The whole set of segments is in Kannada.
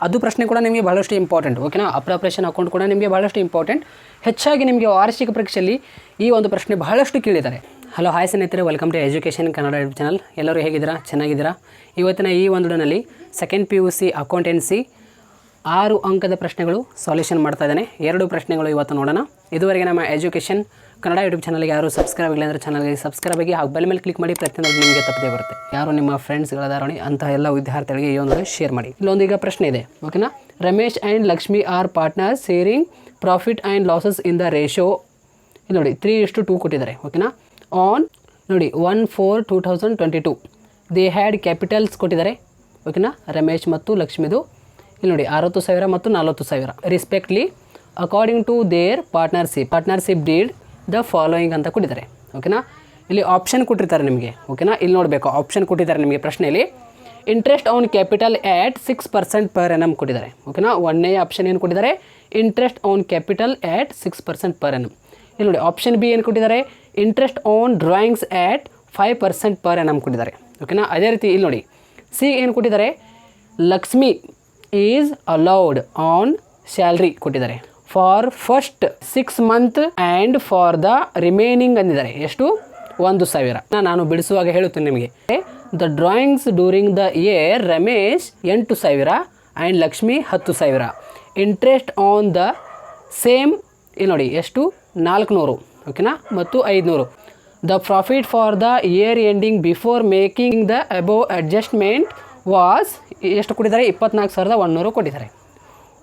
ಅದು ಪ್ರಶ್ನೆ ಕೂಡ ನಿಮಗೆ ಬಹಳಷ್ಟು ಇಂಪಾರ್ಟೆಂಟ್. ಓಕೆನಾ, ಅಪ್ರಾಪ್ರೇಷನ್ ಅಕೌಂಟ್ ಕೂಡ ನಿಮಗೆ ಬಹಳಷ್ಟು ಇಂಪಾರ್ಟೆಂಟ್. ಹೆಚ್ಚಾಗಿ ನಿಮಗೆ ವಾರ್ಷಿಕ ಪರೀಕ್ಷೆಯಲ್ಲಿ ಈ ಒಂದು ಪ್ರಶ್ನೆ ಬಹಳಷ್ಟು ಕೇಳಿದ್ದಾರೆ. ಹಲೋ ಹಾಯ್ ಸ್ನೇಹಿತರೆ, welcome to education Kannada YouTube channel. ಎಲ್ಲರೂ ಹೇಗಿದ್ದೀರಾ? ಚೆನ್ನಾಗಿದ್ದೀರಾ? ಇವತ್ತಿನ ಈ ಒಂದು ವಿಡಿಯೋನಲ್ಲಿ ಸೆಕೆಂಡ್ PUC ಅಕೌಂಟೆನ್ಸಿ 6 ಅಂಕದ ಪ್ರಶ್ನೆಗಳು ಸಾಲ್ಯೂಷನ್ ಮಾಡ್ತಾ ಇದ್ದಾನೆ. 2 ಪ್ರಶ್ನೆಗಳು ಇವತ್ತು ನೋಡೋಣ. ಇದುವರೆಗೆ ನಮ್ಮ ಎಜುಕೇಷನ್ ಕನ್ನಡ ಯೂಟ್ಯೂಬ್ ಚಾನಲ್ಗೆ ಯಾರು ಸಬ್ಸ್ಕ್ರೈಬ್ ಆಗಿಲ್ಲ ಅಂದರೆ ಚಾನಲ್ಗೆ ಸಬ್ಸ್ಕ್ರೈಬ್ ಆಗಿ ಹಾಗೂ ಬೆಲ್ ಮೇಲೆ ಕ್ಲಿಕ್ ಮಾಡಿ, ಪ್ರತಿಯೊಂದು ನಿಮಗೆ ತಪ್ಪದೇ ಬರುತ್ತೆ. ಯಾರು ನಿಮ್ಮ ಫ್ರೆಂಡ್ಸ್ಗಳದಾರಣಿ ಅಂತಹ ಎಲ್ಲ ವಿದ್ಯಾರ್ಥಿಗಳಿಗೆ ಈ ಒಂದು ಶೇರ್ ಮಾಡಿ. ಇಲ್ಲೊಂದು ಈಗ ಪ್ರಶ್ನೆ ಇದೆ. ಓಕೆನಾ, Ramesh and Lakshmi are partner sharing profit and losses in the ratio ಇಲ್ಲಿ ನೋಡಿ 3:2 ಕೊಟ್ಟಿದ್ದಾರೆ. ಓಕೆನಾ, ಆನ್ ನೋಡಿ 1/4/2022 ದೇ ಹ್ಯಾಡ್ ಕ್ಯಾಪಿಟಲ್ಸ್ ಕೊಟ್ಟಿದ್ದಾರೆ. ಓಕೆನಾ, ರಮೇಶ್ ಮತ್ತು ಲಕ್ಷ್ಮಿದು ಇಲ್ಲಿ ನೋಡಿ 60,000 ಮತ್ತು 40,000 respectively according to their partnership deed the following ಅಂತ ಕೊಟ್ಟಿದ್ದಾರೆ. ಓಕೆನಾ, ಇಲ್ಲಿ ಆಪ್ಷನ್ ಕೊಟ್ಟಿರ್ತಾರೆ ನಿಮಗೆ. ಓಕೆನಾ, ಇಲ್ಲಿ ನೋಡಬೇಕು, ಆಪ್ಷನ್ ಕೊಟ್ಟಿದ್ದಾರೆ ನಿಮಗೆ ಪ್ರಶ್ನೆಯಲ್ಲಿ. Interest on capital at 6% per annum ಕೊಟ್ಟಿದ್ದಾರೆ. ಓಕೆನಾ, ಒಂದನೇ ಆಪ್ಷನ್ ಏನು ಕೊಟ್ಟಿದ್ದಾರೆ? Interest on capital at 6% per annum. ಇಲ್ಲಿ ನೋಡಿ ಆಪ್ಷನ್ ಬಿ ಏನು ಕೊಟ್ಟಿದ್ದಾರೆ? Interest on drawings at 5% per annum ಕೊಟ್ಟಿದ್ದಾರೆ. ಓಕೆನಾ, ಅದೇ ರೀತಿ ಇಲ್ಲಿ ನೋಡಿ ಸಿ ಏನು ಕೊಟ್ಟಿದ್ದಾರೆ? Lakshmi is allowed on salary ಕೊಟ್ಟಿದ್ದಾರೆ for first 6 month and for the remaining ಅಂದಿದ್ದಾರೆ. ಎಷ್ಟು? 1,000. ನಾನು ಬಿಡಿಸುವಾಗ ಹೇಳುತ್ತೇನೆ ನಿಮಗೆ. The drawings during the year Ramesh 8,000 and Lakshmi 10,000. Interest on the same ಇಲ್ಲಿ ನೋಡಿ ಎಷ್ಟು? 400. ಓಕೆನಾ, ಮತ್ತು 500. The profit for the year ending before making the above adjustment was ಎಷ್ಟು ಕೊಟ್ಟಿದ್ದಾರೆ? 24,100 ಕೊಟ್ಟಿದ್ದಾರೆ.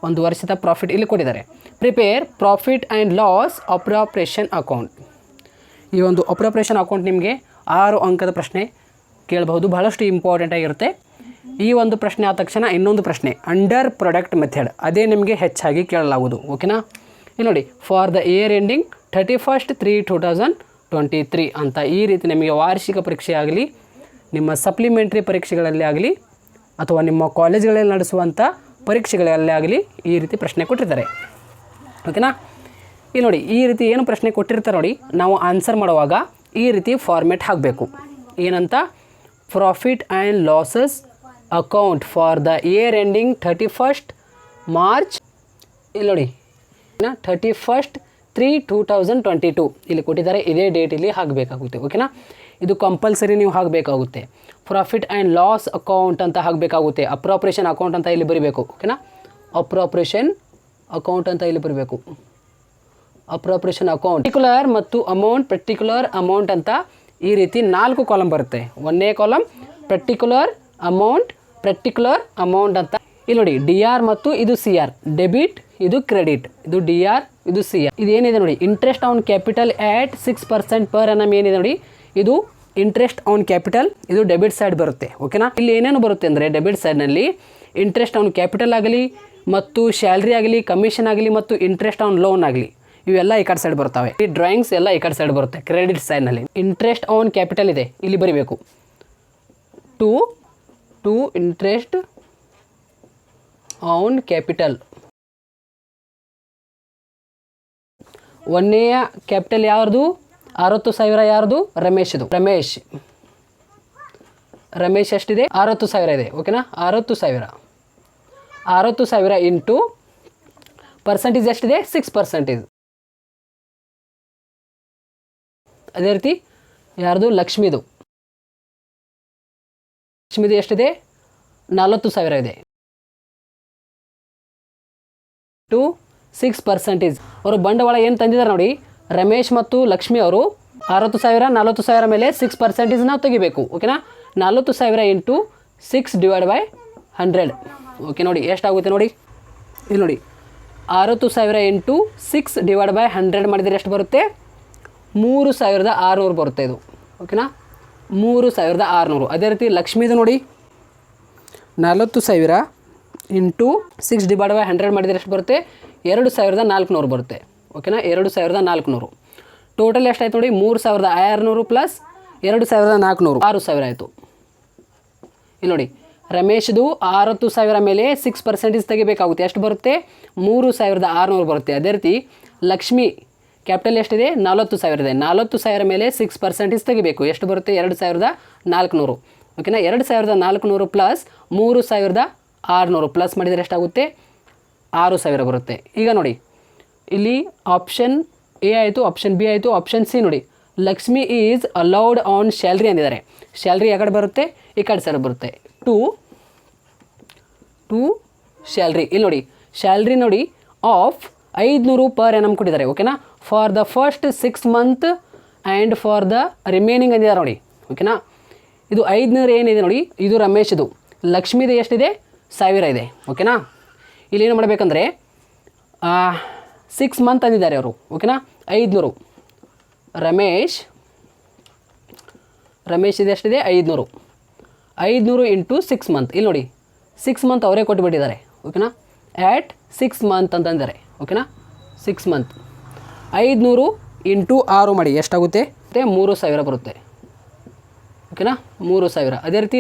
ಒಂದು ವರ್ಷದ ಪ್ರಾಫಿಟ್ ಇಲ್ಲಿ ಕೊಟ್ಟಿದ್ದಾರೆ. Prepare profit and loss appropriation account. ಈ ಒಂದು ಅಪ್ರಾಪ್ರೇಷನ್ ಅಕೌಂಟ್ ನಿಮಗೆ 6 ಅಂಕದ ಪ್ರಶ್ನೆ ಕೇಳಬಹುದು. ಬಹಳಷ್ಟು ಇಂಪಾರ್ಟೆಂಟ್ ಆಗಿರುತ್ತೆ. ಈ ಒಂದು ಪ್ರಶ್ನೆ ಆದ ತಕ್ಷಣ ಇನ್ನೊಂದು ಪ್ರಶ್ನೆ ಅಂಡರ್ ಪ್ರಾಡಕ್ಟ್ ಮೆಥಡ್, ಅದೇ ನಿಮಗೆ ಹೆಚ್ಚಾಗಿ ಕೇಳಲಾಗುವುದು. ಓಕೆನಾ, ಇಲ್ಲಿ ನೋಡಿ ಫಾರ್ ದ ಇಯರ್ ಎಂಡಿಂಗ್ 31/3/2023 ಅಂತ ಈ ರೀತಿ ನಿಮಗೆ ವಾರ್ಷಿಕ ಪರೀಕ್ಷೆ ಆಗಲಿ, ನಿಮ್ಮ ಸಪ್ಲಿಮೆಂಟ್ರಿ ಪರೀಕ್ಷೆಗಳಲ್ಲಿ ಆಗಲಿ, ಅಥವಾ ನಿಮ್ಮ ಕಾಲೇಜ್ಗಳಲ್ಲಿ ನಡೆಸುವಂಥ ಪರೀಕ್ಷೆಗಳಲ್ಲೇ ಆಗಲಿ ಈ ರೀತಿ ಪ್ರಶ್ನೆ ಕೊಟ್ಟಿರ್ತಾರೆ. ಓಕೆನಾ, ಇಲ್ಲಿ ನೋಡಿ ಈ ರೀತಿ ಏನು ಪ್ರಶ್ನೆ ಕೊಟ್ಟಿರ್ತಾರೆ ನೋಡಿ, ನಾವು ಆನ್ಸರ್ ಮಾಡುವಾಗ ಈ ರೀತಿ ಫಾರ್ಮೆಟ್ ಹಾಕಬೇಕು. ಏನಂತ? Profit and losses account for the year ending 31st March ಇಲ್ಲಿ ನೋಡಿ 31/3/2022 ಇಲ್ಲಿ ಕೊಟ್ಟಿದ್ದಾರೆ. ಇದೇ ಡೇಟ್ ಇಲ್ಲಿ ಹಾಕಬೇಕಾಗುತ್ತೆ. ಓಕೆನಾ, ಇದು ಕಂಪಲ್ಸರಿ ನೀವು ಹಾಕಬೇಕಾಗುತ್ತೆ. ಪ್ರಾಫಿಟ್ ಆ್ಯಂಡ್ ಲಾಸ್ ಅಕೌಂಟ್ ಅಂತ ಹಾಕಬೇಕಾಗುತ್ತೆ. ಅಪ್ರಾಪ್ರೇಷನ್ ಅಕೌಂಟ್ ಅಂತ ಇಲ್ಲಿ ಬರೀಬೇಕು. ಓಕೆನಾ, ಅಪ್ರಾಪ್ರೇಷನ್ ಅಕೌಂಟ್ ಅಂತ ಇಲ್ಲಿ ಬರಬೇಕು. ಅಪ್ರಾಪ್ರೇಷನ್ ಅಕೌಂಟ್ ಪರ್ಟಿಕ್ಯುಲರ್ ಮತ್ತು ಪರ್ಟಿಕ್ಯುಲರ್ ಅಮೌಂಟ್ ಅಂತ ಈ ರೀತಿ 4 ಕಾಲಮ್ ಬರುತ್ತೆ. ಒಂದನೇ ಕಾಲಮ್ ಪರ್ಟಿಕ್ಯುಲರ್ ಅಮೌಂಟ್ ಅಂತ ಇಲ್ಲಿ ನೋಡಿ DR ಮತ್ತು ಇದು CR, ಡೆಬಿಟ್ ಇದು ಕ್ರೆಡಿಟ್, ಇದು DR ಇದು CR. ಇದೇನಿದೆ ನೋಡಿ interest on capital at 6% per annum ಏನಿದೆ ನೋಡಿ, ಇದು ಇಂಟ್ರೆಸ್ಟ್ ಆನ್ ಕ್ಯಾಪಿಟಲ್, ಇದು ಡೆಬಿಟ್ ಸೈಡ್ ಬರುತ್ತೆ. ಓಕೆನಾ, ಇಲ್ಲಿ ಏನೇನು ಬರುತ್ತೆ ಅಂದರೆ ಡೆಬಿಟ್ ಸೈಡ್ನಲ್ಲಿ ಇಂಟ್ರೆಸ್ಟ್ ಆನ್ ಕ್ಯಾಪಿಟಲ್ ಆಗಲಿ ಮತ್ತು ಸ್ಯಾಲ್ರಿ ಆಗಲಿ, ಕಮಿಷನ್ ಆಗಲಿ ಮತ್ತು ಇಂಟ್ರೆಸ್ಟ್ ಆನ್ ಲೋನ್ ಆಗಲಿ ಇವೆಲ್ಲ ಈ ಕಡೆ ಸೈಡ್ ಬರ್ತವೆ. ಈ ಡ್ರಾಯಿಂಗ್ಸ್ ಎಲ್ಲ ಈ ಕಡೆ ಸೈಡ್ ಬರುತ್ತೆ. ಕ್ರೆಡಿಟ್ ಸೈಡ್ನಲ್ಲಿ ಇಂಟ್ರೆಸ್ಟ್ ಆನ್ ಕ್ಯಾಪಿಟಲ್ ಇದೆ, ಇಲ್ಲಿ ಬರೀಬೇಕು ಟು ಇಂಟ್ರೆಸ್ಟ್ ಆನ್ ಕ್ಯಾಪಿಟಲ್. ಒಂದನೆಯ ಕ್ಯಾಪಿಟಲ್ ಯಾರ್ದು? 60,000 ಯಾರ್ದು? ರಮೇಶ್ದು. ರಮೇಶ್ ಎಷ್ಟಿದೆ? 60,000 ಇದೆ. ಓಕೆನಾ, 60,000 ಇಂಟು ಪರ್ಸೆಂಟೇಜ್ ಎಷ್ಟಿದೆ? 6%. ಅದೇ ರೀತಿ ಯಾರ್ದು? ಲಕ್ಷ್ಮಿದು ಎಷ್ಟಿದೆ? 40,000 ಇದೆ. 6%. ಅವರು ಬಂಡವಾಳ ಏನು ತಂದಿದ್ದಾರೆ ನೋಡಿ, ರಮೇಶ್ ಮತ್ತು ಲಕ್ಷ್ಮಿ ಅವರು 60,000 40,000 ಮೇಲೆ 6% ನಾವು ತೆಗಿಬೇಕು. ಓಕೆನಾ, 40,000 ಇಂಟು 6/100. ಓಕೆ, ನೋಡಿ ಎಷ್ಟಾಗುತ್ತೆ ನೋಡಿ, ಇಲ್ಲಿ ನೋಡಿ 60,000 ಇಂಟು 6/100 ಮಾಡಿದರೆ ಎಷ್ಟು ಬರುತ್ತೆ? 3,600 ಬರುತ್ತೆ ಇದು. ಓಕೆನಾ, 3,600. ಅದೇ ರೀತಿ ಲಕ್ಷ್ಮಿದು ನೋಡಿ 40,000 ಇಂಟು 6/100 ಮಾಡಿದರೆ ಎಷ್ಟು ಬರುತ್ತೆ? 2,400 ಬರುತ್ತೆ. ಓಕೆನಾ, 2,400. ಟೋಟಲ್ ಎಷ್ಟಾಯ್ತು ನೋಡಿ? 3,600 ಪ್ಲಸ್ 2,400 6,000 ಆಯಿತು. ಇಲ್ಲಿ ನೋಡಿ ರಮೇಶ್ದು 60,000 ಮೇಲೆ 6% ತೆಗಿಬೇಕಾಗುತ್ತೆ. ಎಷ್ಟು ಬರುತ್ತೆ? 3,600 ಬರುತ್ತೆ. ಅದೇ ರೀತಿ ಲಕ್ಷ್ಮಿ ಕ್ಯಾಪಿಟಲ್ ಎಷ್ಟಿದೆ? 40,000 ಇದೆ. 40,000 ಮೇಲೆ 6% ತೆಗಿಬೇಕು. ಎಷ್ಟು ಬರುತ್ತೆ? 2,400. ಓಕೆನಾ, 2,400 ಪ್ಲಸ್ 600 ಪ್ಲಸ್ ಮಾಡಿದರೆ ಎಷ್ಟಾಗುತ್ತೆ 6000 ಬರುತ್ತೆ. ಈಗ ನೋಡಿ ಇಲ್ಲಿ ಆಪ್ಷನ್ ಎ ಆಯಿತು, ಆಪ್ಷನ್ ಬಿ ಆಯಿತು, ಆಪ್ಷನ್ ಸಿ ನೋಡಿ Lakshmi is allowed on salary ಅಂದಿದ್ದಾರೆ. ಸ್ಯಾಲ್ರಿ ಯಾವ ಕಡೆ ಬರುತ್ತೆ, ಈ ಕಡೆ ಸೈಡ್ ಬರುತ್ತೆ. ಟು ಸ್ಯಾಲ್ರಿ ಇಲ್ಲಿ ನೋಡಿ ಸ್ಯಾಲ್ರಿ ನೋಡಿ ಆಫ್ 500 ಪರ್ ಎನಮ್ ಕೊಟ್ಟಿದ್ದಾರೆ. ಓಕೆನಾ, for the first 6 month and for the remaining ಅಂದಿದ್ದಾರೆ ನೋಡಿ. ಓಕೆನಾ, ಇದು 500 ಏನಿದೆ ನೋಡಿ ಇದು ರಮೇಶದು, ಲಕ್ಷ್ಮಿದು ಎಷ್ಟಿದೆ 1000 ಇದೆ. ಓಕೆನಾ, ಇಲ್ಲಿ ಏನು ಮಾಡಬೇಕಂದ್ರೆ 6 ಮಂತ್ ಅಂದಿದ್ದಾರೆ ಅವರು. ಓಕೆನಾ, 500 ರಮೇಶ್ ಇದು ಎಷ್ಟಿದೆ 500 ಇಂಟು 6 ಮಂತ್. ಇಲ್ಲಿ ನೋಡಿ 6 ಮಂತ್ ಅವರೇ ಕೊಟ್ಟುಬಿಟ್ಟಿದ್ದಾರೆ. ಓಕೆನಾ, ಆ್ಯಟ್ 6 ಮಂತ್ ಅಂತಂದರೆ. ಓಕೆನಾ, 6 ಮಂತ್ 500 ಇಂಟು 6 ಮಾಡಿ ಎಷ್ಟಾಗುತ್ತೆ 3000 ಬರುತ್ತೆ. ಓಕೆನಾ, 3000. ಅದೇ ರೀತಿ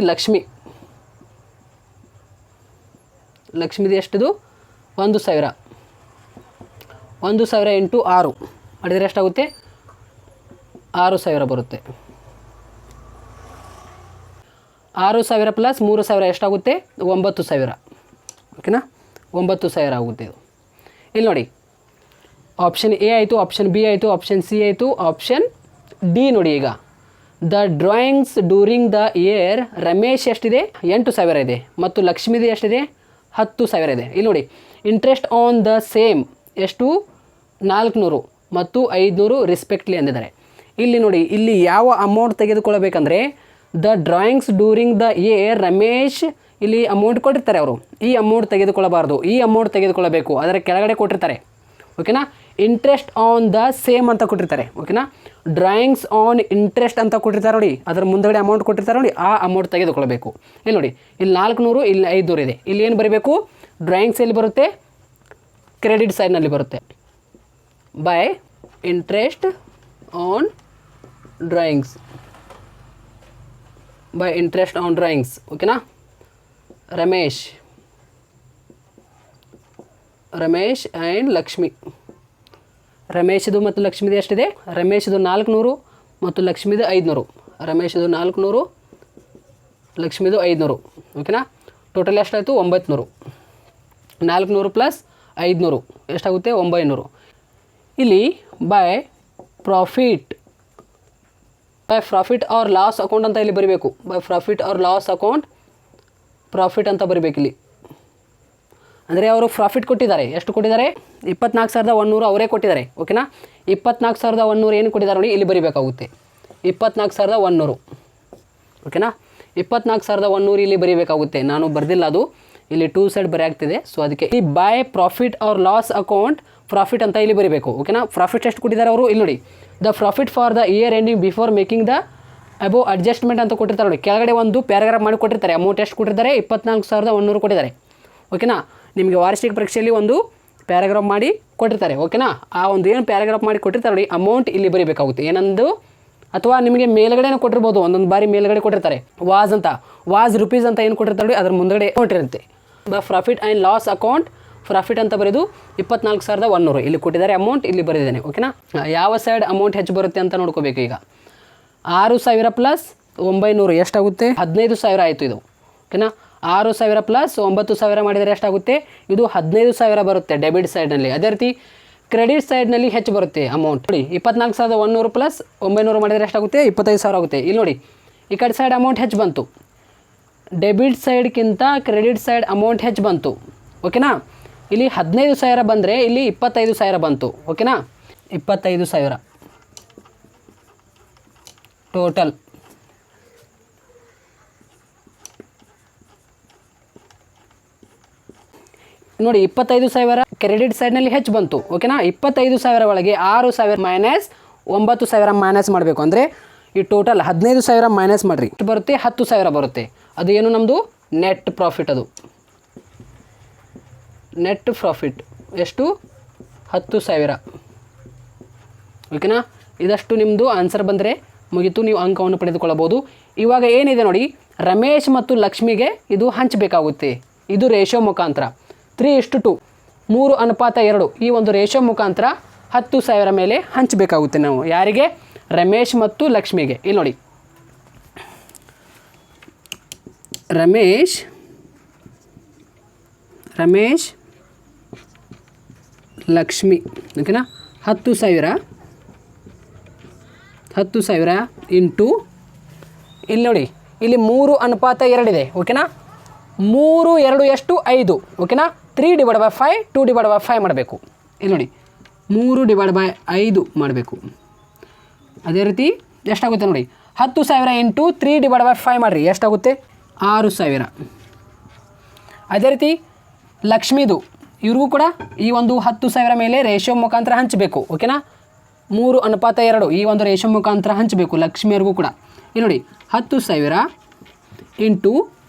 ಲಕ್ಷ್ಮಿದು ಎಷ್ಟಿದು 1000 ಇಂಟು 6 ಮಾಡಿದರೆ ಎಷ್ಟಾಗುತ್ತೆ 6000 ಬರುತ್ತೆ. 6000 ಪ್ಲಸ್ 3000 ಎಷ್ಟಾಗುತ್ತೆ 9000. ಓಕೆನಾ, 9000 ಆಗುತ್ತೆ ಇದು. ಇಲ್ಲಿ ನೋಡಿ ಆಪ್ಷನ್ ಎ ಆಯಿತು, ಆಪ್ಷನ್ ಬಿ ಆಯಿತು, ಆಪ್ಷನ್ ಸಿ ಆಯಿತು, ಆಪ್ಷನ್ ಡಿ ನೋಡಿ. ಈಗ the drawings during the year Ramesh ಎಷ್ಟಿದೆ 8000 ಇದೆ ಮತ್ತು ಲಕ್ಷ್ಮಿದು ಎಷ್ಟಿದೆ 10000 ಇದೆ. ಇಲ್ಲಿ ನೋಡಿ ಇಂಟ್ರೆಸ್ಟ್ ಆನ್ ದ ಸೇಮ್ ಎಷ್ಟು 400 ಮತ್ತು 500 ರೆಸ್ಪೆಕ್ಟ್ಲಿ ಅಂದಿದ್ದಾರೆ. ಇಲ್ಲಿ ನೋಡಿ ಇಲ್ಲಿ ಯಾವ ಅಮೌಂಟ್ ತೆಗೆದುಕೊಳ್ಳಬೇಕಂದ್ರೆ the drawings during the year Ramesh ಇಲ್ಲಿ ಅಮೌಂಟ್ ಕೊಟ್ಟಿರ್ತಾರೆ ಅವರು, ಈ ಅಮೌಂಟ್ ತೆಗೆದುಕೊಳ್ಳಬಾರ್ದು, ಈ ಅಮೌಂಟ್ ತೆಗೆದುಕೊಳ್ಳಬೇಕು. ಅದರ ಕೆಳಗಡೆ ಕೊಟ್ಟಿರ್ತಾರೆ. ಓಕೆನಾ, ಇಂಟ್ರೆಸ್ಟ್ ಆನ್ ದ ಸೇಮ್ ಅಂತ ಕೊಟ್ಟಿರ್ತಾರೆ. ಓಕೆನಾ, ಡ್ರಾಯಿಂಗ್ಸ್ ಆನ್ ಇಂಟ್ರೆಸ್ಟ್ ಅಂತ ಕೊಟ್ಟಿರ್ತಾರೆ ನೋಡಿ, ಅದರ ಮುಂದಗಡೆ ಅಮೌಂಟ್ ಕೊಟ್ಟಿರ್ತಾರೆ ನೋಡಿ, ಆ ಅಮೌಂಟ್ ತೆಗೆದುಕೊಳ್ಳಬೇಕು. ಇಲ್ಲಿ ನೋಡಿ ಇಲ್ಲಿ 400 ಇಲ್ಲಿ 500 ಇದೆ. ಇಲ್ಲಿ ಏನು ಬರೀಬೇಕು ಡ್ರಾಯಿಂಗ್ಸ್ ಎಲ್ಲಿ ಬರುತ್ತೆ ಕ್ರೆಡಿಟ್ ಸೈಡ್ನಲ್ಲಿ ಬರುತ್ತೆ. By interest on drawings, by interest on drawings. ಓಕೆನಾ, ರಮೇಶ್ ಆ್ಯಂಡ್ ಲಕ್ಷ್ಮಿ. ರಮೇಶದು ಮತ್ತು ಲಕ್ಷ್ಮಿದು ಎಷ್ಟಿದೆ ರಮೇಶದು 400 ಮತ್ತು ಲಕ್ಷ್ಮಿದು 500. ರಮೇಶದು 400 ಲಕ್ಷ್ಮಿದು 500. ಓಕೆನಾ, ಟೋಟಲ್ ಎಷ್ಟಾಯಿತು 900. 400 ಪ್ಲಸ್ 500 ಎಷ್ಟಾಗುತ್ತೆ 900. ಇಲ್ಲಿ by profit or loss account ಅಂತ ಇಲ್ಲಿ ಬರೀಬೇಕು. By profit or loss account profit ಅಂತ ಬರೀಬೇಕು ಇಲ್ಲಿ. ಅಂದರೆ ಅವರು ಪ್ರಾಫಿಟ್ ಕೊಟ್ಟಿದ್ದಾರೆ. ಎಷ್ಟು ಕೊಟ್ಟಿದ್ದಾರೆ 24100 ಅವರೇ ಕೊಟ್ಟಿದ್ದಾರೆ. ಓಕೆನಾ, 24100 ಏನು ಕೊಟ್ಟಿದ್ದಾರೆ ನೋಡಿ ಇಲ್ಲಿ ಬರೀಬೇಕಾಗುತ್ತೆ 24100. ಓಕೆನಾ, 24100 ಇಲ್ಲಿ ಬರೀಬೇಕಾಗುತ್ತೆ. ನಾನು ಬರೆದಿಲ್ಲ, ಅದು ಇಲ್ಲಿ 2 ಸೈಡ್ ಬರೆಯಾಗ್ತಿದೆ. ಸೊ ಅದಕ್ಕೆ ಈ by profit or loss account profit ಅಂತ ಇಲ್ಲಿ ಬರೀಬೇಕು. ಓಕೆನಾ, ಪ್ರಾಫಿಟ್ ಎಷ್ಟು ಕೊಟ್ಟಿದ್ದಾರೆ ಅವರು ಇಲ್ಲಿ ನೋಡಿ the profit for the year ending before making the above adjustment ಅಂತ ಕೊಟ್ಟಿರ್ತಾರೆ ನೋಡಿ. ಕೆಳಗಡೆ ಒಂದು ಪ್ಯಾರಾಗ್ರಾಫ್ ಮಾಡಿ ಕೊಟ್ಟಿರ್ತಾರೆ. ಅಮೌಂಟ್ ಎಷ್ಟು ಕೊಟ್ಟಿದ್ದಾರೆ 24100 ಕೊಟ್ಟಿದ್ದಾರೆ. ಓಕೆನಾ, ನಿಮಗೆ ವಾರ್ಷಿಕ ಪರೀಕ್ಷೆಯಲ್ಲಿ ಒಂದು ಪ್ಯಾರಾಗ್ರಾಫ್ ಮಾಡಿ ಕೊಟ್ಟಿರ್ತಾರೆ. ಓಕೆನಾ, ಆ ಒಂದು ಏನು ಪ್ಯಾರಾಗ್ರಾಫ್ ಮಾಡಿ ಕೊಟ್ಟಿರ್ತಾರೆ ನೋಡಿ ಅಮೌಂಟ್ ಇಲ್ಲಿ ಬರೀಬೇಕಾಗುತ್ತೆ ಏನಂದು. ಅಥವಾ ನಿಮಗೆ ಮೇಲ್ಗಡೆನೂ ಕೊಟ್ಟಿರ್ಬೋದು, ಒಂದೊಂದು ಬಾರಿ ಮೇಲ್ಗಡೆ ಕೊಟ್ಟಿರ್ತಾರೆ ವಾಸ್ ರುಪೀಸ್ ಅಂತ ಏನು ಕೊಟ್ಟಿರ್ತಾರೆ ನೋಡಿ ಅದ್ರ ಮುಂದಗಡೆ ಅಮೌಂಟ್ ಇರುತ್ತೆ. Profit and loss account profit ಅಂತ ಬರೆದು 24100 ಇಲ್ಲಿ ಕೊಟ್ಟಿದ್ದಾರೆ ಅಮೌಂಟ್ ಇಲ್ಲಿ ಬರೆದಿದ್ದೇನೆ. ಓಕೆನಾ, ಯಾವ ಸೈಡ್ ಅಮೌಂಟ್ ಹೆಚ್ಚು ಬರುತ್ತೆ ಅಂತ ನೋಡ್ಕೋಬೇಕು. ಈಗ 6000 ಪ್ಲಸ್ 900 ಎಷ್ಟಾಗುತ್ತೆ 15000 ಆಯಿತು ಇದು. ಓಕೆನಾ, 6000 ಪ್ಲಸ್ 9000 ಮಾಡಿದರೆ ಎಷ್ಟಾಗುತ್ತೆ ಇದು 15000 ಬರುತ್ತೆ ಡೆಬಿಟ್ ಸೈಡ್ನಲ್ಲಿ. ಅದೇ ರೀತಿ ಕ್ರೆಡಿಟ್ ಸೈಡ್ನಲ್ಲಿ ಹೆಚ್ಚು ಬರುತ್ತೆ ಅಮೌಂಟ್ ನೋಡಿ 24100 ಪ್ಲಸ್ 900 ಮಾಡಿದರೆ ಎಷ್ಟಾಗುತ್ತೆ 25000 ಆಗುತ್ತೆ. ಇಲ್ಲಿ ನೋಡಿ ಈ ಕಡೆ ಸೈಡ್ ಅಮೌಂಟ್ ಹೆಚ್ಚು ಬಂತು, ಡೆಬಿಟ್ ಸೈಡ್ಗಿಂತ ಕ್ರೆಡಿಟ್ ಸೈಡ್ ಅಮೌಂಟ್ ಹೆಚ್ಚು ಬಂತು. ಓಕೆನಾ, ಇಲ್ಲಿ 15000 ಬಂದರೆ ಇಲ್ಲಿ 25000 ಬಂತು. ಓಕೆನಾ, 25000 ಟೋಟಲ್. ನೋಡಿ 25000 ಕ್ರೆಡಿಟ್ ಸೈಡ್ನಲ್ಲಿ ಹೆಚ್ಚು ಬಂತು. ಓಕೆನಾ, 25000 ಒಳಗೆ 6000 ಮೈನಸ್ 9000 ಮೈನಸ್ ಮಾಡಬೇಕು. ಅಂದರೆ ಈ ಟೋಟಲ್ 15000 ಮೈನಸ್ ಮಾಡಿರಿ ಎಷ್ಟು ಬರುತ್ತೆ 10000 ಬರುತ್ತೆ. ಅದು ಏನು ನಮ್ಮದು ನೆಟ್ ಪ್ರಾಫಿಟ್. ಅದು ನೆಟ್ ಪ್ರಾಫಿಟ್ ಎಷ್ಟು 10000. ಓಕೆನಾ, ಇದಷ್ಟು ನಿಮ್ಮದು ಆನ್ಸರ್ ಬಂದರೆ ಮುಗಿತು, ನೀವು ಅಂಕವನ್ನು ಪಡೆದುಕೊಳ್ಳಬಹುದು. ಇವಾಗ ಏನಿದೆ ನೋಡಿ ರಮೇಶ್ ಮತ್ತು ಲಕ್ಷ್ಮಿಗೆ ಇದು ಹಂಚಬೇಕಾಗುತ್ತೆ. ಇದು ರೇಷೋ ಮುಖಾಂತರ 3:2 3:2 ಈ ಒಂದು ರೇಷೋ ಮುಖಾಂತರ 10000 ಮೇಲೆ ಹಂಚಬೇಕಾಗುತ್ತೆ ನಾವು. ಯಾರಿಗೆ ರಮೇಶ್ ಮತ್ತು ಲಕ್ಷ್ಮಿಗೆ. ಇಲ್ಲಿ ನೋಡಿ ರಮೇಶ್ ರಮೇಶ್ ಲಕ್ಷ್ಮಿ ಓಕೆನಾ 10,000 ಇಂಟು ಇಲ್ಲಿ ನೋಡಿ ಇಲ್ಲಿ 3:2 ಇದೆ ಓಕೆನಾ 3 2 ಎಷ್ಟು 5 ಓಕೆನಾ 3/5 2/5 ಮಾಡಬೇಕು ಇಲ್ಲಿ ನೋಡಿ 3/5 ಮಾಡಬೇಕು ಅದೇ ರೀತಿ ಎಷ್ಟಾಗುತ್ತೆ ನೋಡಿ 10,000 ಇಂಟು 3/5 ಮಾಡಿರಿ ಎಷ್ಟಾಗುತ್ತೆ 6,000 ಅದೇ ರೀತಿ ಲಕ್ಷ್ಮೀದು ಇವ್ರಿಗೂ ಕೂಡ ಈ ಒಂದು 10,000 ಮೇಲೆ ರೇಷಿಯೋ ಮುಖಾಂತರ ಹಂಚಬೇಕು ಓಕೆನಾ 3:2 ಈ ಒಂದು ರೇಷಿಯೋ ಮುಖಾಂತರ ಹಂಚಬೇಕು ಲಕ್ಷ್ಮಿಯವ್ರಿಗೂ ಕೂಡ ಇಲ್ಲಿ ನೋಡಿ 10,000 ಇಂಟು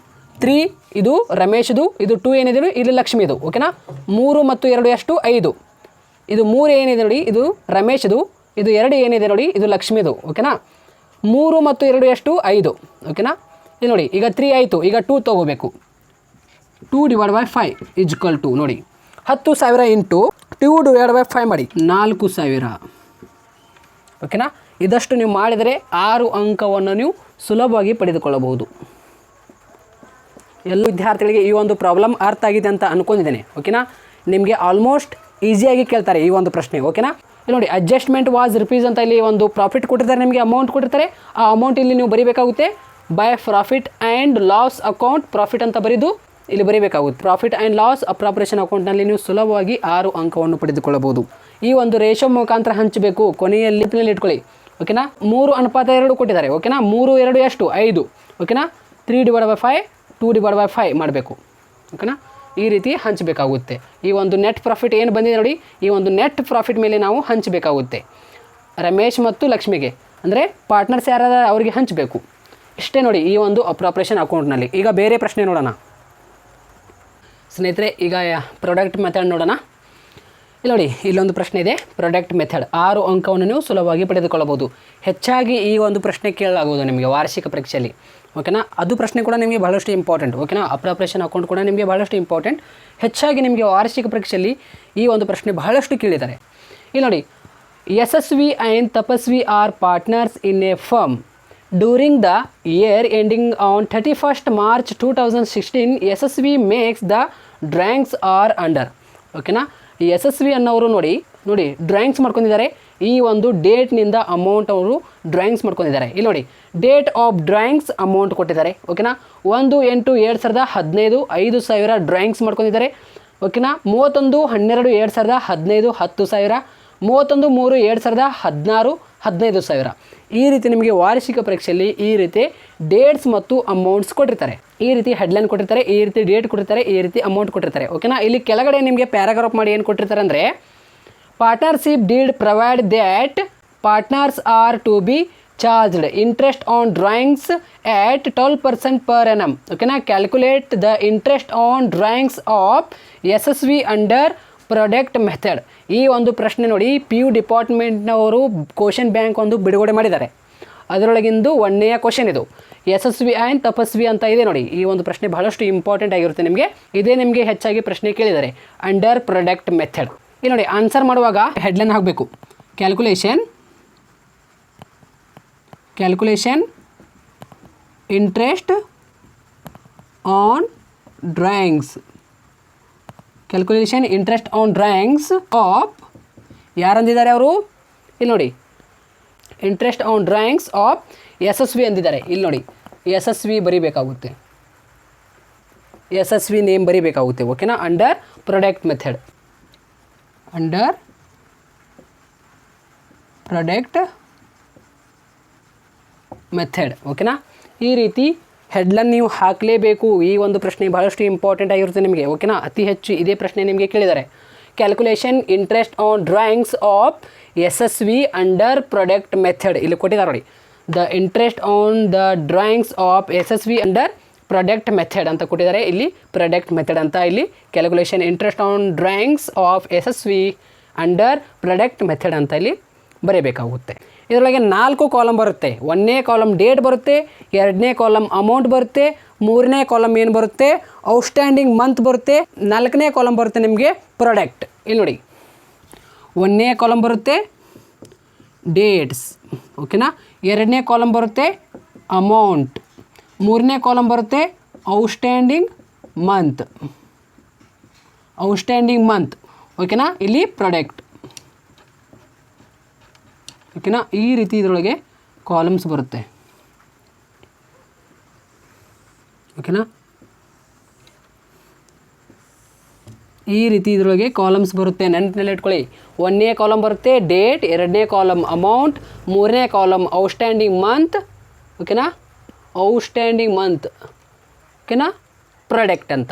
3 ಇದು ರಮೇಶದು ಇದು 2 ಏನಿದೆ ಇಲ್ಲಿ ಲಕ್ಷ್ಮಿದು ಓಕೆನಾ 3 ಮತ್ತು 2 ಎಷ್ಟು 5 ಇದು 3 ಏನಿದೆ ನೋಡಿ ಇದು ರಮೇಶದು ಇದು 2 ಏನಿದೆ ನೋಡಿ ಇದು ಲಕ್ಷ್ಮಿದು ಓಕೆನಾ 3 ಮತ್ತು 2 ಎಷ್ಟು 5 ಓಕೆನಾ ಇಲ್ಲಿ ನೋಡಿ ಈಗ 3 ಆಯಿತು ಈಗ 2 ತೊಗೋಬೇಕು 2/5 ಈಜ್ವಲ್ ಟು ನೋಡಿ 10,000 ಇಂಟು 2/5 ಮಾಡಿ 4,000 ಓಕೆನಾ ಇದಷ್ಟು ನೀವು ಮಾಡಿದರೆ 6 ಅಂಕವನ್ನು ನೀವು ಸುಲಭವಾಗಿ ಪಡೆದುಕೊಳ್ಳಬಹುದು ಎಲ್ಲ ವಿದ್ಯಾರ್ಥಿಗಳಿಗೆ ಈ ಒಂದು ಪ್ರಾಬ್ಲಮ್ ಅರ್ಥ ಆಗಿದೆ ಅಂತ ಅಂದ್ಕೊಂಡಿದ್ದೇನೆ ಓಕೆನಾ ನಿಮಗೆ ಆಲ್ಮೋಸ್ಟ್ ಈಸಿಯಾಗಿ ಕೇಳ್ತಾರೆ ಈ ಒಂದು ಪ್ರಶ್ನೆ ಓಕೆನಾ ಇಲ್ಲಿ ನೋಡಿ ಅಡ್ಜಸ್ಟ್ಮೆಂಟ್ ವಾಸ್ ರುಪೀಸ್ ಅಂತ ಇಲ್ಲಿ ಒಂದು ಪ್ರಾಫಿಟ್ ಕೊಟ್ಟಿರ್ತಾರೆ ನಿಮಗೆ ಅಮೌಂಟ್ ಕೊಟ್ಟಿರ್ತಾರೆ ಆ ಅಮೌಂಟ್ ಇಲ್ಲಿ ನೀವು ಬರೀಬೇಕಾಗುತ್ತೆ by profit and loss account profit ಅಂತ ಬರೆದು ಇಲ್ಲಿ ಬರೀಬೇಕಾಗುತ್ತೆ ಪ್ರಾಫಿಟ್ ಆ್ಯಂಡ್ ಲಾಸ್ ಅಪ್ರಾಪರೇಷನ್ ಅಕೌಂಟ್ನಲ್ಲಿ ನೀವು ಸುಲಭವಾಗಿ 6 ಅಂಕವನ್ನು ಪಡೆದುಕೊಳ್ಳಬಹುದು ಈ ಒಂದು ರೇಷೋ ಮುಖಾಂತರ ಹಂಚಬೇಕು ಕೊನೆಯಲ್ಲಿ ಇಟ್ಕೊಳ್ಳಿ ಓಕೆನಾ 3:2 ಕೊಟ್ಟಿದ್ದಾರೆ ಓಕೆನಾ 3 2 ಎಷ್ಟು 5 ಓಕೆನಾ 3/5 2/5 ಮಾಡಬೇಕು ಓಕೆನಾ ಈ ರೀತಿ ಹಂಚಬೇಕಾಗುತ್ತೆ ಈ ಒಂದು ನೆಟ್ ಪ್ರಾಫಿಟ್ ಏನು ಬಂದಿದೆ ನೋಡಿ ಈ ಒಂದು ನೆಟ್ ಪ್ರಾಫಿಟ್ ಮೇಲೆ ನಾವು ಹಂಚಬೇಕಾಗುತ್ತೆ ರಮೇಶ್ ಮತ್ತು ಲಕ್ಷ್ಮಿಗೆ ಅಂದರೆ ಪಾರ್ಟ್ನರ್ಸ್ ಯಾರಾದ ಅವರಿಗೆ ಹಂಚಬೇಕು ಇಷ್ಟೇ ನೋಡಿ ಈ ಒಂದು ಅಪ್ರಾಪರೇಷನ್ ಅಕೌಂಟ್ನಲ್ಲಿ ಈಗ ಬೇರೆ ಪ್ರಶ್ನೆ ನೋಡೋಣ ಸ್ನೇಹಿತರೆ ಈಗ ಪ್ರಾಡಕ್ಟ್ ಮೆಥಡ್ ನೋಡೋಣ ಇಲ್ಲಿ ನೋಡಿ ಇಲ್ಲೊಂದು ಪ್ರಶ್ನೆ ಇದೆ ಪ್ರಾಡಕ್ಟ್ ಮೆಥಡ್ 6 ಅಂಕವನ್ನು ನೀವು ಸುಲಭವಾಗಿ ಪಡೆದುಕೊಳ್ಳಬಹುದು ಹೆಚ್ಚಾಗಿ ಈ ಒಂದು ಪ್ರಶ್ನೆ ಕೇಳಲಾಗುವುದು ನಿಮಗೆ ವಾರ್ಷಿಕ ಪರೀಕ್ಷೆಯಲ್ಲಿ ಓಕೆನಾ ಅದು ಪ್ರಶ್ನೆ ಕೂಡ ನಿಮಗೆ ಬಹಳಷ್ಟು ಇಂಪಾರ್ಟೆಂಟ್ ಓಕೆನಾ ಅಪ್ರಾಪರೇಷನ್ ಅಕೌಂಟ್ ಕೂಡ ನಿಮಗೆ ಬಹಳಷ್ಟು ಇಂಪಾರ್ಟೆಂಟ್ ಹೆಚ್ಚಾಗಿ ನಿಮಗೆ ವಾರ್ಷಿಕ ಪರೀಕ್ಷೆಯಲ್ಲಿ ಈ ಒಂದು ಪ್ರಶ್ನೆ ಬಹಳಷ್ಟು ಕೇಳಿದ್ದಾರೆ ಇಲ್ಲಿ ನೋಡಿ Yashasvi and Tapasvi are partners in a firm during the year ending on 31st March 2016 Yashasvi makes the drawings are under ಓಕೆನಾ ಯಶಸ್ವಿ ಅನ್ನೋರು ನೋಡಿ ಡ್ರಾಯಿಂಗ್ಸ್ ಮಾಡ್ಕೊಂಡಿದ್ದಾರೆ ಈ ಒಂದು ಡೇಟ್ನಿಂದ ಅಮೌಂಟ್ ಅವರು ಡ್ರಾಯಿಂಗ್ಸ್ ಮಾಡ್ಕೊಂಡಿದ್ದಾರೆ ಇಲ್ಲಿ ನೋಡಿ ಡೇಟ್ ಆಫ್ ಡ್ರಾಯಿಂಗ್ಸ್ ಅಮೌಂಟ್ ಕೊಟ್ಟಿದ್ದಾರೆ ಓಕೆನಾ 1/8/2015 5,000 ಡ್ರಾಯಿಂಗ್ಸ್ ಮಾಡ್ಕೊಂಡಿದ್ದಾರೆ ಓಕೆನಾ 31/12/2015 10,000 31/3/2016 15,000 ಈ ರೀತಿ ನಿಮಗೆ ವಾರ್ಷಿಕ ಪರೀಕ್ಷೆಯಲ್ಲಿ ಈ ರೀತಿ ಡೇಟ್ಸ್ ಮತ್ತು ಅಮೌಂಟ್ಸ್ ಕೊಟ್ಟಿರ್ತಾರೆ ಈ ರೀತಿ ಹೆಡ್ಲೈನ್ ಕೊಟ್ಟಿರ್ತಾರೆ ಈ ರೀತಿ ಡೇಟ್ ಕೊಟ್ಟಿರ್ತಾರೆ ಈ ರೀತಿ ಅಮೌಂಟ್ ಕೊಟ್ಟಿರ್ತಾರೆ ಓಕೆನಾ ಇಲ್ಲಿ ಕೆಳಗಡೆ ನಿಮಗೆ ಪ್ಯಾರಾಗ್ರಾಫ್ ಮಾಡಿ ಏನು ಕೊಟ್ಟಿರ್ತಾರೆ ಅಂದರೆ partnership deed provide that partners are to be charged interest on drawings at 12% per annum ಓಕೆನಾ calculate the interest on drawings of Yashasvi under product method ಈ ಒಂದು ಪ್ರಶ್ನೆ ನೋಡಿ PU ಡಿಪಾರ್ಟ್ಮೆಂಟ್ನವರು ಕ್ವಶನ್ ಬ್ಯಾಂಕ್ ಒಂದು ಬಿಡುಗಡೆ ಮಾಡಿದ್ದಾರೆ ಅದರೊಳಗಿಂದು 1ನೇ ಕ್ವಶನ್ ಇದು ಯಶಸ್ವಿ ಆ್ಯಂಡ್ ತಪಸ್ವಿ ಅಂತ ಇದೆ ನೋಡಿ ಈ ಒಂದು ಪ್ರಶ್ನೆ ಬಹಳಷ್ಟು ಇಂಪಾರ್ಟೆಂಟ್ ಆಗಿರುತ್ತೆ ನಿಮಗೆ ಇದೇ ನಿಮಗೆ ಹೆಚ್ಚಾಗಿ ಪ್ರಶ್ನೆ ಕೇಳಿದ್ದಾರೆ ಅಂಡರ್ ಪ್ರಾಡಕ್ಟ್ ಮೆಥಡ್ ಇಲ್ಲಿ ನೋಡಿ ಆನ್ಸರ್ ಮಾಡುವಾಗ ಹೆಡ್ಲೈನ್ ಹಾಕಬೇಕು calculation interest on drawings calculation interest on drawings of ಯಾರಂದಿದ್ದಾರೆ ಅವರು ಇಲ್ಲಿ ನೋಡಿ interest on drawings of Yashasvi ಅಂದಿದ್ದಾರೆ ಇಲ್ಲಿ ನೋಡಿ ಯಶಸ್ವಿ ಬರೀಬೇಕಾಗುತ್ತೆ ಯಶಸ್ವಿ ನೇಮ್ ಬರೀಬೇಕಾಗುತ್ತೆ ಓಕೆನಾ under product method under product method ಓಕೆನಾ ಈ ರೀತಿ ಹೆಡ್ಲೈನ್ ನೀವು ಹಾಕಲೇಬೇಕು ಈ ಒಂದು ಪ್ರಶ್ನೆ ಬಹಳಷ್ಟು ಇಂಪಾರ್ಟೆಂಟ್ ಆಗಿರುತ್ತೆ ನಿಮಗೆ ಓಕೆನಾ ಅತಿ ಹೆಚ್ಚು ಇದೇ ಪ್ರಶ್ನೆ ನಿಮಗೆ ಕೇಳಿದ್ದಾರೆ calculation interest on drawings of Yashasvi under product method ಇಲ್ಲಿ ಕೊಟ್ಟಿದ್ದಾರೆ ನೋಡಿ the interest on the drawings of Yashasvi under product method ಅಂತ ಕೊಟ್ಟಿದ್ದಾರೆ ಇಲ್ಲಿ ಪ್ರಾಡಕ್ಟ್ ಮೆಥಡ್ ಅಂತ ಇಲ್ಲಿ calculation interest on drawings of Yashasvi under product method ಅಂತ ಇಲ್ಲಿ ಬರೀಬೇಕಾಗುತ್ತೆ ಇದರೊಳಗೆ 4 ಕಾಲಮ್ ಬರುತ್ತೆ 1ನೇ ಕಾಲಮ್ ಡೇಟ್ ಬರುತ್ತೆ 2ನೇ ಕಾಲಮ್ ಅಮೌಂಟ್ ಬರುತ್ತೆ 3ನೇ ಕಾಲಮ್ ಏನು ಬರುತ್ತೆ ಔಟ್ಸ್ಟ್ಯಾಂಡಿಂಗ್ ಮಂತ್ ಬರುತ್ತೆ 4ನೇ ಕಾಲಮ್ ಬರುತ್ತೆ ನಿಮಗೆ ಪ್ರಾಡಕ್ಟ್ ಇಲ್ಲಿ ನೋಡಿ 1ನೇ ಕಾಲಮ್ ಬರುತ್ತೆ ಡೇಟ್ಸ್ ಓಕೆನಾ 2ನೇ ಕಾಲಮ್ ಬರುತ್ತೆ ಅಮೌಂಟ್ 3ನೇ ಕಾಲಮ್ ಬರುತ್ತೆ ಔಟ್ಸ್ಟ್ಯಾಂಡಿಂಗ್ ಮಂತ್ ಔಟ್ಸ್ಟ್ಯಾಂಡಿಂಗ್ ಮಂತ್, ಓಕೆನಾ, ಇಲ್ಲಿ ಪ್ರಾಡಕ್ಟ್, ಓಕೆನಾ. ಈ ರೀತಿ ಇದರೊಳಗೆ ಕಾಲಮ್ಸ್ ಬರುತ್ತೆ, ಓಕೆನಾ. ಈ ರೀತಿ ಇದರೊಳಗೆ ಕಾಲಮ್ಸ್ ಬರುತ್ತೆ, ನೆನಪಿನಲ್ಲಿ ಇಟ್ಕೊಳ್ಳಿ. 1ನೇ ಕಾಲಮ್ ಬರುತ್ತೆ ಡೇಟ್, 2ನೇ ಕಾಲಮ್ ಅಮೌಂಟ್, 3ನೇ ಕಾಲಮ್ ಔಟ್ಸ್ಟ್ಯಾಂಡಿಂಗ್ ಮಂತ್, ಓಕೆನಾ, ಔಟ್ಸ್ಟ್ಯಾಂಡಿಂಗ್ ಮಂತ್, ಓಕೆನಾ, ಪ್ರಾಡಕ್ಟ್ ಅಂತ.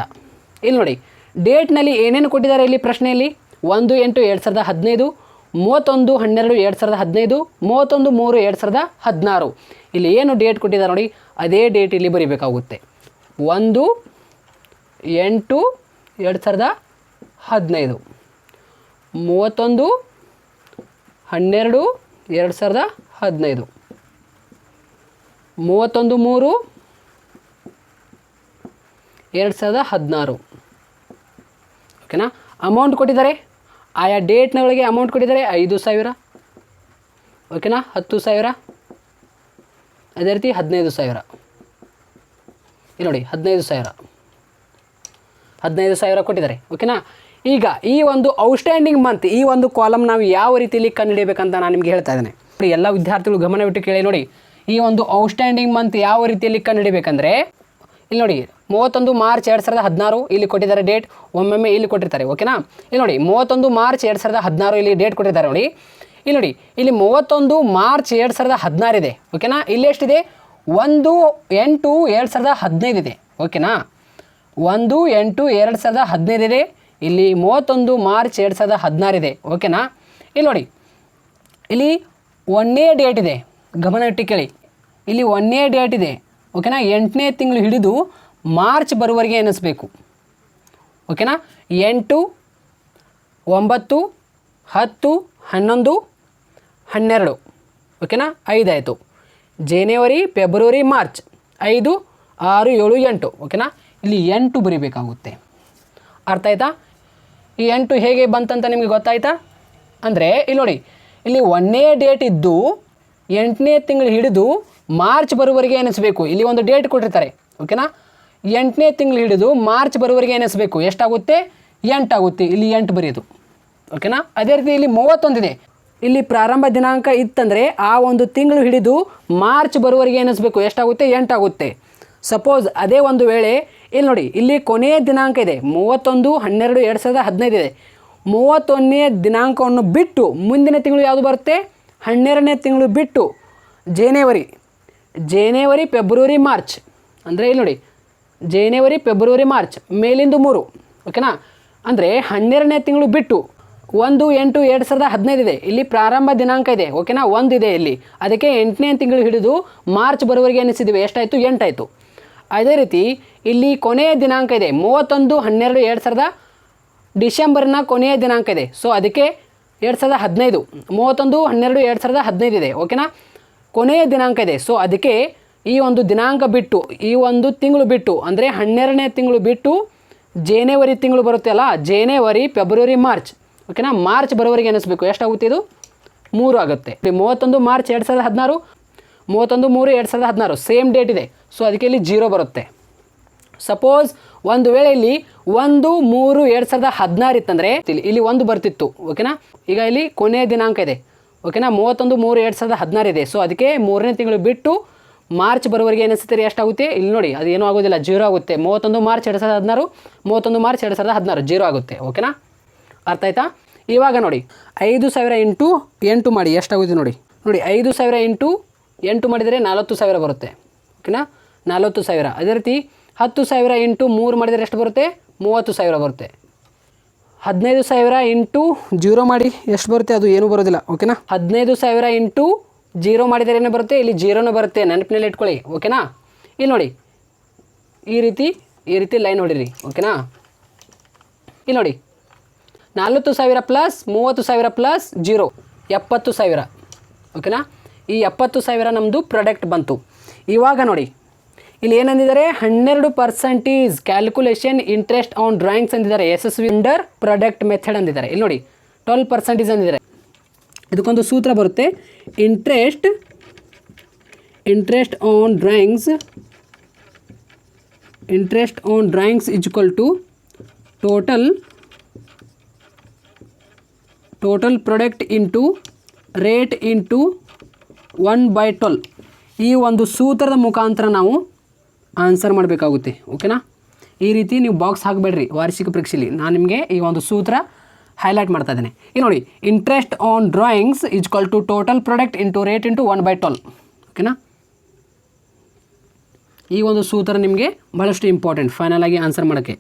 ಇಲ್ಲಿ ನೋಡಿ ಡೇಟ್ನಲ್ಲಿ ಏನೇನು ಕೊಟ್ಟಿದ್ದಾರೆ ಇಲ್ಲಿ ಪ್ರಶ್ನೆಯಲ್ಲಿ, 1/8/2015, 31/12/2015, 31/3/2016. ಇಲ್ಲಿ ಏನು ಡೇಟ್ ಕೊಟ್ಟಿದ್ದಾರೆ ನೋಡಿ, ಅದೇ ಡೇಟ್ ಇಲ್ಲಿ ಬರೀಬೇಕಾಗುತ್ತೆ. 1/8/2015, 31/12/2015, 31/3/2016, ಓಕೆನಾ. ಅಮೌಂಟ್ ಕೊಟ್ಟಿದ್ದಾರೆ, ಆಯಾ ಡೇಟ್ನ ಒಳಗೆ ಅಮೌಂಟ್ ಕೊಟ್ಟಿದ್ದಾರೆ 5,000, ಓಕೆನಾ, 10,000, ಅದೇ ರೀತಿ 15,000. ಇಲ್ಲಿ ನೋಡಿ 15,000 ಕೊಟ್ಟಿದ್ದಾರೆ, ಓಕೆನಾ. ಈಗ ಈ ಒಂದು ಔಟ್ಸ್ಟ್ಯಾಂಡಿಂಗ್ ಮಂತ್, ಈ ಒಂದು ಕಾಲಮ್ ನಾವು ಯಾವ ರೀತಿಯಲ್ಲಿ ಕಂಡುಹಿಡಿಯಬೇಕಂತ ನಾನು ನಿಮಗೆ ಹೇಳ್ತಾ ಇದ್ದೇನೆ. ಎಲ್ಲ ವಿದ್ಯಾರ್ಥಿಗಳು ಗಮನವಿಟ್ಟು ಕೇಳಿ ನೋಡಿ. ಈ ಒಂದು ಔಟ್ಸ್ಟ್ಯಾಂಡಿಂಗ್ ಮಂತ್ ಯಾವ ರೀತಿಯಲ್ಲಿ ಕಂಡುಹಿಡಿಯಬೇಕಂದ್ರೆ, ಇಲ್ಲಿ ನೋಡಿ 31 ಮಾರ್ಚ್ 2016 ಇಲ್ಲಿ ಕೊಟ್ಟಿದ್ದಾರೆ ಡೇಟ್, ಒಮ್ಮೊಮ್ಮೆ ಇಲ್ಲಿ ಕೊಟ್ಟಿರ್ತಾರೆ, ಓಕೆನಾ. ಇಲ್ಲಿ ನೋಡಿ 31 ಮಾರ್ಚ್ 2016 ಇಲ್ಲಿ ಡೇಟ್ ಕೊಟ್ಟಿದ್ದಾರೆ ನೋಡಿ. ಇಲ್ಲಿ ನೋಡಿ ಇಲ್ಲಿ 31 ಮಾರ್ಚ್ 2016 ಇದೆ, ಓಕೆನಾ. ಇಲ್ಲಿ ಎಷ್ಟಿದೆ, 1/8/2015 ಇದೆ, ಓಕೆನಾ. 1/8/2015 ಇದೆ, ಇಲ್ಲಿ 31 ಮಾರ್ಚ್ 2016 ಇದೆ, ಓಕೆನಾ. ಇಲ್ಲಿ ನೋಡಿ ಇಲ್ಲಿ 1ನೇ ಡೇಟ್ ಇದೆ, ಗಮನ ಇಟ್ಟು ಕೇಳಿ. ಇಲ್ಲಿ 1ನೇ ಡೇಟ್ ಇದೆ, ಓಕೆನಾ. 8ನೇ ತಿಂಗಳು ಹಿಡಿದು ಮಾರ್ಚ್ ಬರುವವರೆಗೆ ಎನಿಸ್ಬೇಕು, ಓಕೆನಾ. 8, 9, 10, 11, 12, ಓಕೆನಾ, 5 ಆಯಿತು. ಜನವರಿ, ಫೆಬ್ರವರಿ, ಮಾರ್ಚ್ 5, 6, 7, 8, ಓಕೆನಾ. ಇಲ್ಲಿ 8 ಬರೀಬೇಕಾಗುತ್ತೆ. ಅರ್ಥ ಆಯ್ತಾ? ಈ 8 ಹೇಗೆ ಬಂತಂತ ನಿಮಗೆ ಗೊತ್ತಾಯ್ತಾ? ಅಂದರೆ ಇಲ್ಲಿ ನೋಡಿ ಇಲ್ಲಿ 1ನೇ ಡೇಟ್ ಇದ್ದು 8ನೇ ತಿಂಗಳು ಹಿಡಿದು ಮಾರ್ಚ್ ಬರುವವರೆಗೆ ಎನಿಸಬೇಕು. ಇಲ್ಲಿ ಒಂದು ಡೇಟ್ ಕೊಟ್ಟಿರ್ತಾರೆ, ಓಕೆನಾ. 8ನೇ ತಿಂಗಳು ಹಿಡಿದು ಮಾರ್ಚ್ ಬರುವವರೆಗೆ ಎನಿಸಬೇಕು. ಎಷ್ಟಾಗುತ್ತೆ? 8 ಆಗುತ್ತೆ. ಇಲ್ಲಿ 8 ಬರೆಯೋದು, ಓಕೆನಾ. ಅದೇ ರೀತಿ ಇಲ್ಲಿ 31 ಇದೆ, ಇಲ್ಲಿ ಪ್ರಾರಂಭ ದಿನಾಂಕ ಇತ್ತಂದರೆ ಆ ಒಂದು ತಿಂಗಳು ಹಿಡಿದು ಮಾರ್ಚ್ ಬರುವವರೆಗೆ ಎನಿಸಬೇಕು. ಎಷ್ಟಾಗುತ್ತೆ? 8 ಆಗುತ್ತೆ. ಸಪೋಸ್ ಅದೇ ಒಂದು ವೇಳೆ ಇಲ್ಲಿ ನೋಡಿ ಇಲ್ಲಿ ಕೊನೆಯ ದಿನಾಂಕ ಇದೆ 31/12/2015 ಇದೆ. 31ನೇ ದಿನಾಂಕವನ್ನು ಬಿಟ್ಟು ಮುಂದಿನ ತಿಂಗಳು ಯಾವುದು ಬರುತ್ತೆ? 12ನೇ ತಿಂಗಳು ಬಿಟ್ಟು ಜನವರಿ, ಫೆಬ್ರವರಿ, ಮಾರ್ಚ್. ಅಂದರೆ ಇಲ್ಲಿ ನೋಡಿ ಜನವರಿ, ಫೆಬ್ರವರಿ, ಮಾರ್ಚ್ ಮೇಲಿಂದು 3, ಓಕೆನಾ. ಅಂದರೆ 12ನೇ ತಿಂಗಳು ಬಿಟ್ಟು 1/8/2015 ಇದೆ, ಇಲ್ಲಿ ಪ್ರಾರಂಭ ದಿನಾಂಕ ಇದೆ, ಓಕೆನಾ. 1 ಇದೆ ಇಲ್ಲಿ, ಅದಕ್ಕೆ 8ನೇ ತಿಂಗಳು ಹಿಡಿದು ಮಾರ್ಚ್ ಬರುವವರೆಗೆ ಎನಿಸಿದ್ದೀವಿ. ಎಷ್ಟಾಯಿತು? 8 ಆಯಿತು. ಅದೇ ರೀತಿ ಇಲ್ಲಿ ಕೊನೆಯ ದಿನಾಂಕ ಇದೆ 31/12/2015, ಡಿಸೆಂಬರ್ನ ಕೊನೆಯ ದಿನಾಂಕ ಇದೆ. ಸೊ ಅದಕ್ಕೆ 2015, 31/12/2015 ಇದೆ, ಓಕೆನಾ. ಕೊನೆಯ ದಿನಾಂಕ ಇದೆ. ಸೊ ಅದಕ್ಕೆ ಈ ಒಂದು ದಿನಾಂಕ ಬಿಟ್ಟು, ಈ ಒಂದು ತಿಂಗಳು ಬಿಟ್ಟು, ಅಂದರೆ 12ನೇ ತಿಂಗಳು ಬಿಟ್ಟು ಜನವರಿ ತಿಂಗಳು ಬರುತ್ತೆ ಅಲ್ಲ, ಜನವರಿ, ಫೆಬ್ರವರಿ, ಮಾರ್ಚ್, ಓಕೆನಾ. ಮಾರ್ಚ್ ಬರೋವರೆಗೆ ಎನಿಸ್ಬೇಕು. ಎಷ್ಟಾಗುತ್ತೆ? ಇದು 3 ಆಗುತ್ತೆ. 31 ಮಾರ್ಚ್ 2016, 31/3/2016 ಸೇಮ್ ಡೇಟ್ ಇದೆ. ಸೊ ಅದಕ್ಕೆ ಇಲ್ಲಿ 0 ಬರುತ್ತೆ. ಸಪೋಸ್ ಒಂದು ವೇಳೆ ಇಲ್ಲಿ 1/3/2016 ಇತ್ತಂದರೆ ಇಲ್ಲಿ 1 ಬರ್ತಿತ್ತು, ಓಕೆನಾ. ಈಗ ಇಲ್ಲಿ ಕೊನೆಯ ದಿನಾಂಕ ಇದೆ, ಓಕೆನಾ. 31/3/2016 ಇದೆ. ಸೊ ಅದಕ್ಕೆ 3ನೇ ತಿಂಗಳು ಬಿಟ್ಟು ಮಾರ್ಚ್ ಬರುವವರೆಗೆ ಎನಿಸ್ತಾರೆ. ಎಷ್ಟಾಗುತ್ತೆ? ಇಲ್ಲಿ ನೋಡಿ ಅದು ಏನೂ ಆಗೋದಿಲ್ಲ, 0 ಆಗುತ್ತೆ. 31 ಮಾರ್ಚ್ 2016, 31 ಮಾರ್ಚ್ 2016 0 ಆಗುತ್ತೆ, ಓಕೆನಾ. ಅರ್ಥ ಆಯ್ತಾ? ಇವಾಗ ನೋಡಿ 5,000 ಇಂಟು 8 ಮಾಡಿ ಎಷ್ಟಾಗುತ್ತೆ ನೋಡಿ. 5,000 ಇಂಟು 8 ಮಾಡಿದರೆ 40,000 ಬರುತ್ತೆ, ಓಕೆನಾ. 40,000. ಅದೇ ರೀತಿ 10,000 ಇಂಟು 3 ಮಾಡಿದರೆ ಎಷ್ಟು ಬರುತ್ತೆ? 30,000 ಬರುತ್ತೆ. 15,000 ಇಂಟು 0 ಮಾಡಿ ಎಷ್ಟು ಬರುತ್ತೆ? ಅದು ಏನೂ ಬರೋದಿಲ್ಲ, ಓಕೆನಾ. 15,000 ಇಂಟು 0 ಮಾಡಿದರೆ ಏನು ಬರುತ್ತೆ? ಇಲ್ಲಿ 0 ಬರುತ್ತೆ, ನೆನಪಿನಲ್ಲಿ ಇಟ್ಕೊಳ್ಳಿ, ಓಕೆನಾ. ಇಲ್ಲಿ ನೋಡಿ ಈ ರೀತಿ ಲೈನ್ ಹೊಡಿರಿ, ಓಕೆನಾ. ಇಲ್ಲಿ ನೋಡಿ 40,000 ಪ್ಲಸ್ 30,000 ಪ್ಲಸ್ 0 70,000, ಓಕೆನಾ. ಈ 70,000 ನಮ್ಮದು ಪ್ರಾಡಕ್ಟ್ ಬಂತು. ಇವಾಗ ನೋಡಿ ಇಲ್ಲಿ ಏನಂದಿದ್ದಾರೆ? 12% ಕ್ಯಾಲ್ಕುಲೇಷನ್ ಇಂಟ್ರೆಸ್ಟ್ ಆನ್ ಡ್ರಾಯಿಂಗ್ಸ್ ಅಂದಿದ್ದಾರೆ, ಯಶಸ್ವಿ ಅಂಡರ್ ಪ್ರಾಡಕ್ಟ್ ಮೆಥಡ್ ಅಂದಿದ್ದಾರೆ. ಇಲ್ಲಿ ನೋಡಿ 12% ಅಂದಿದ್ದಾರೆ. ಇದಕ್ಕೊಂದು ಸೂತ್ರ ಬರುತ್ತೆ, interest on drawings is equal to total total product into rate into 1/12 ಈ ಒಂದು ಸೂತ್ರದ ಮುಖಾಂತರ ನಾವು ಆನ್ಸರ್ ಮಾಡಬೇಕಾಗುತ್ತೆ. ಓಕೆನಾ? ಈ ರೀತಿ ನೀವು ಬಾಕ್ಸ್ ಹಾಕಬೇಡ್ರಿ ವಾರ್ಷಿಕ ಪರೀಕ್ಷೆಯಲ್ಲಿ. ನಾನು ನಿಮಗೆ ಈ ಒಂದು ಸೂತ್ರ ಹೈಲೈಟ್ ಮಾಡ್ತಾ ಇದ್ದೇನೆ. ಈಗ ನೋಡಿ, interest on drawings equal to total product into rate into 1/12. ಓಕೆನಾ? ಈ ಒಂದು ಸೂತ್ರ ನಿಮಗೆ ಭಾಳಷ್ಟು ಇಂಪಾರ್ಟೆಂಟ್ ಫೈನಲ್ ಆಗಿ ಆನ್ಸರ್ ಮಾಡೋಕ್ಕೆ.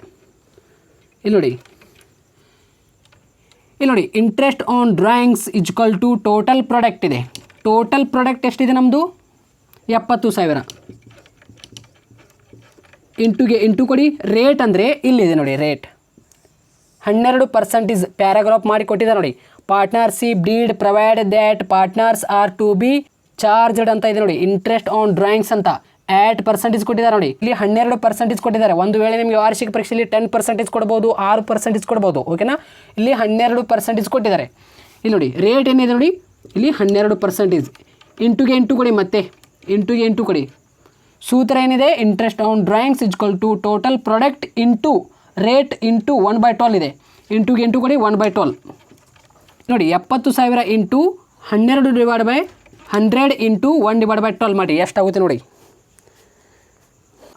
ಇಲ್ಲಿ ನೋಡಿ interest on drawings equal to total product ಇದೆ. ಟೋಟಲ್ ಪ್ರಾಡಕ್ಟ್ ಎಷ್ಟಿದೆ ನಮ್ಮದು? 70,000. ಇಂಟು ಕೊಡಿ. ರೇಟ್ ಅಂದರೆ ಇಲ್ಲಿದೆ ನೋಡಿ, ರೇಟ್ 12% ಪ್ಯಾರಾಗ್ರಾಫ್ ಮಾಡಿ ಕೊಟ್ಟಿದ್ದಾರೆ ನೋಡಿ. Partnership deed provide that partners are to be charged ಅಂತ ಇದೆ ನೋಡಿ. ಇಂಟ್ರೆಸ್ಟ್ ಆನ್ ಡ್ರಾಯಿಂಗ್ಸ್ ಅಂತ 8% ಕೊಟ್ಟಿದ್ದಾರೆ ನೋಡಿ. ಇಲ್ಲಿ 12% ಕೊಟ್ಟಿದ್ದಾರೆ. ಒಂದು ವೇಳೆ ನಿಮಗೆ ವಾರ್ಷಿಕ ಪರೀಕ್ಷೆಯಲ್ಲಿ 10% ಕೊಡ್ಬೋದು, 6% ಕೊಡ್ಬೋದು. ಓಕೆನಾ? ಇಲ್ಲಿ 12% ಕೊಟ್ಟಿದ್ದಾರೆ. ಇಲ್ಲಿ ನೋಡಿ ರೇಟ್ ಏನಿದೆ ನೋಡಿ, ಇಲ್ಲಿ 12%. ಇಂಟು ಕೊಡಿ, ಮತ್ತೆ ಇಂಟು ಕೊಡಿ. ಸೂತ್ರ ಏನಿದೆ? Interest on drawings equal to total product into rate into 1/12 ಇದೆ. ಇಂಟು ಕೊಡಿ, 1/12 ನೋಡಿ. 70,000 ಇಂಟು 12 ಡಿವೈಡ್ ಬೈ 100 ಇಂಟು 1/12 ಮಾಡಿ ಎಷ್ಟಾಗುತ್ತೆ ನೋಡಿ.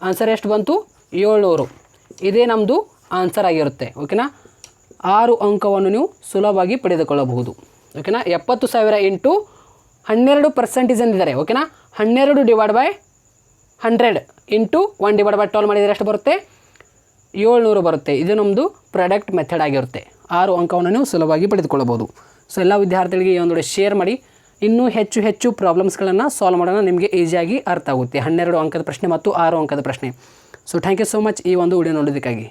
ಆನ್ಸರ್ ಎಷ್ಟು ಬಂತು? 700. ಇದೇ ನಮ್ಮದು ಆನ್ಸರ್ ಆಗಿರುತ್ತೆ. ಓಕೆನಾ? 6 ಅಂಕವನ್ನು ನೀವು ಸುಲಭವಾಗಿ ಪಡೆದುಕೊಳ್ಳಬಹುದು. ಓಕೆನಾ? 70,000 ಇಂಟು 12% ಅಂದಿದ್ದಾರೆ. ಓಕೆನಾ? 12 ಡಿವೈಡ್ ಬೈ 100 ಇಂಟು 1/12 ಮಾಡಿದರೆ ಎಷ್ಟು ಬರುತ್ತೆ? 700 ಬರುತ್ತೆ. ಇದು ನಮ್ಮದು ಪ್ರಾಡಕ್ಟ್ ಮೆಥಡ್ ಆಗಿರುತ್ತೆ. 6 ಅಂಕವನ್ನು ನೀವು ಸುಲಭವಾಗಿ ಪಡೆದುಕೊಳ್ಳಬಹುದು. ಸೊ ಎಲ್ಲ ವಿದ್ಯಾರ್ಥಿಗಳಿಗೆ ಈ ಒಂದು ಶೇರ್ ಮಾಡಿ. ಇನ್ನೂ ಹೆಚ್ಚು ಪ್ರಾಬ್ಲಮ್ಸ್ಗಳನ್ನು ಸಾಲ್ವ್ ಮಾಡೋಣ. ನಿಮಗೆ ಈಸಿಯಾಗಿ ಅರ್ಥ ಆಗುತ್ತೆ. 12 ಅಂಕದ ಪ್ರಶ್ನೆ ಮತ್ತು 6 ಅಂಕದ ಪ್ರಶ್ನೆ. So thank you so much ಈ ಒಂದು ವಿಡಿಯೋ ನೋಡೋದಕ್ಕಾಗಿ.